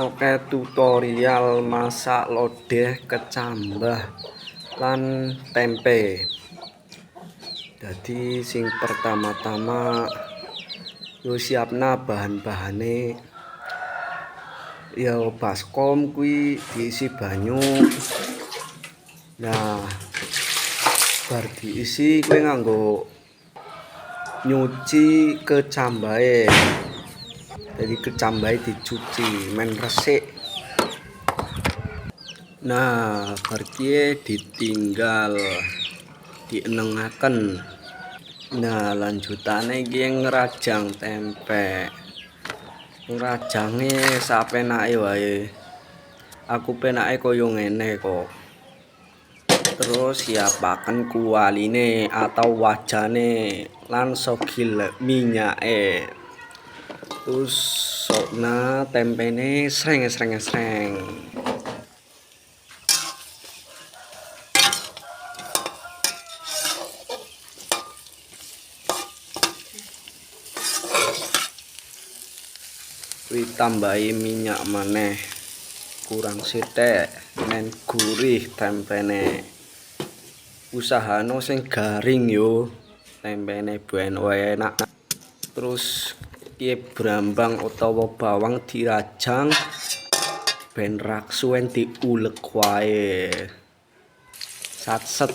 Oke, tutorial masak lodeh kecambah lan tempe. Jadi sing pertama-tama yo siapna bahan-bahane. Ya baskom kuwi diisi banyu. Nah, bar diisi kuwi nganggo nyuci kecambahe. Jadi kecambahe dicuci men resik. Nah, bar kiye ditinggal dienengaken. Nah, lanjutane iki ngrajang tempe. Ngrajange sapenake wae. Aku penake koyo ngene kok. Terus siapaken kualine atau wajane lan sogil minyake. Terus sokna tempene sreng. Kuwi tambahi minyak maneh kurang sithik men gurih tempene. Usahano sing garing yo tempene ben enak. Terus iki brambang utawa bawang dirajang ben raksuwen diulek wae. Satset.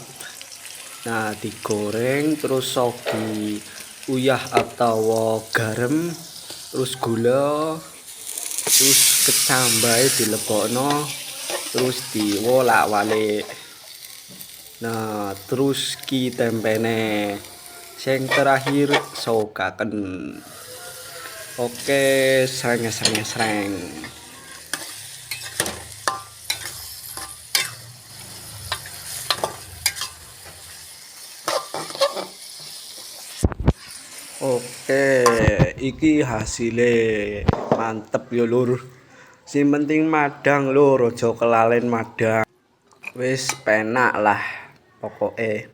Nah, digoreng terus sogi uyah atau garam, terus gula, terus kecambahe dilebokno, terus diwolak-walik. Nah, terus ki tempene sing terakhir sogaken. Oke, sreng. Oke, iki hasile mantep yo lur. Sing penting madang lur, aja kelalen madang. Wis penak lah pokoke.